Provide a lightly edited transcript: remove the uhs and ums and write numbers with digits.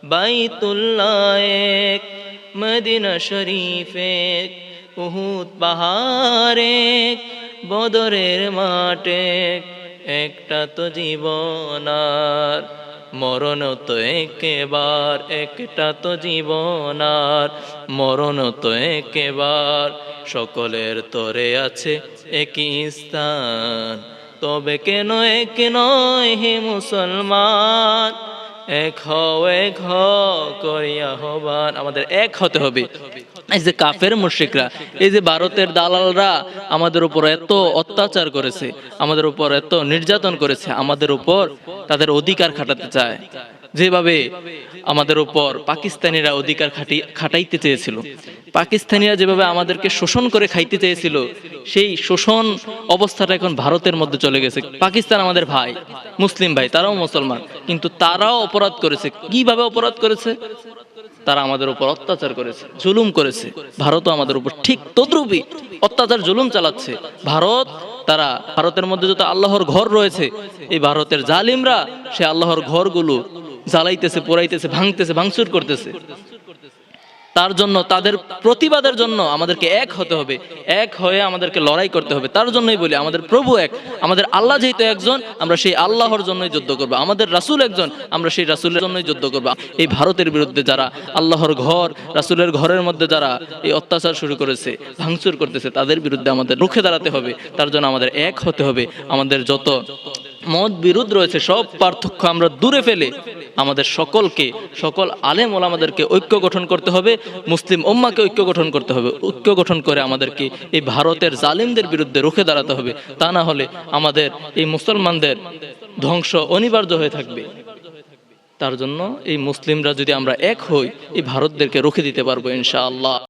বাইতুল্লাহ এক, মদিনা শরীফ এক, উহুদ পাহাড় এক, বদরের মাঠ এক, একটা তো জীবন আর মরণ তো একেবার, একটা তো জীবন আর মরণ তো একেবার, সকলের তরে আছে একই স্থান, তবে কেন এক নয় হে মুসলমান, এক হও করিয়া হবান। আমাদের এক হতে হবে। এই যে কাফের মুশরিকরা, এই যে ভারতের দালালরা আমাদের উপর এত অত্যাচার করেছে, আমাদের উপর এত নির্যাতন করেছে, আমাদের উপর তাদের অধিকার খাটাতে চায়, যেভাবে আমাদের উপর পাকিস্তানিরা অধিকার খাটাইতে চেয়েছিল, পাকিস্তানিরা যেভাবে আমাদেরকে শোষণ করে খাইতে চেয়েছিল, সেই শোষণ অবস্থাটা এখন ভারতের মধ্যে চলে গেছে। পাকিস্তান আমাদের ভাই, মুসলিম ভাই, তারাও মুসলমান, কিন্তু তারাও অপরাধ করেছে। কিভাবে অপরাধ করেছে? তারা আমাদের উপর অত্যাচার করেছে, জুলুম করেছে। ভারতও আমাদের উপর ঠিক তদ্রুপই অত্যাচার জুলুম চালাচ্ছে। ভারতের মধ্যে যত আল্লাহর ঘর রয়েছে, এই ভারতের জালিমরা সে আল্লাহর ঘরগুলো জ্বালাইতেছে, পোড়াইতেছে, ভাঙতেছে, ভাঙচুর করতেছে। তার জন্য, তাদের প্রতিবাদের জন্য আমাদেরকে এক হতে হবে, এক হয়ে আমাদেরকে লড়াই করতে হবে। তার জন্যই বলি, আমাদের প্রভু এক, আমাদের আল্লাহ যেহেতু একজন, আমরা সেই আল্লাহর জন্যই যুদ্ধ করবো। আমাদের রাসূল একজন, আমরা সেই রাসূলের জন্যই যুদ্ধ করবো। এই ভারতের বিরুদ্ধে যারা আল্লাহর ঘর, রাসূলের ঘরের মধ্যে যারা এই অত্যাচার শুরু করেছে, ভাঙচুর করতেছে, তাদের বিরুদ্ধে আমাদের রুখে দাঁড়াতে হবে। তার জন্য আমাদের এক হতে হবে। আমাদের যত মত বিরোধ রয়েছে, সব পার্থক্য আমরা দূরে ফেলে আমাদের সকল আলেম ওলামাদেরকে ঐক্য গঠন করতে হবে, মুসলিম উম্মাহকে ঐক্য গঠন করতে হবে। ঐক্য গঠন করে আমাদেরকে এই ভারতের জালিমদের বিরুদ্ধে রুখে দাঁড়াতে হবে। তা না হলে আমাদের এই মুসলমানদের ধ্বংস অনিবার্য হয়ে থাকবে। তার জন্য এই মুসলিমরা যদি আমরা এক হই, এই ভারতদেরকে রুখে দিতে পারবো ইনশাআল্লাহ।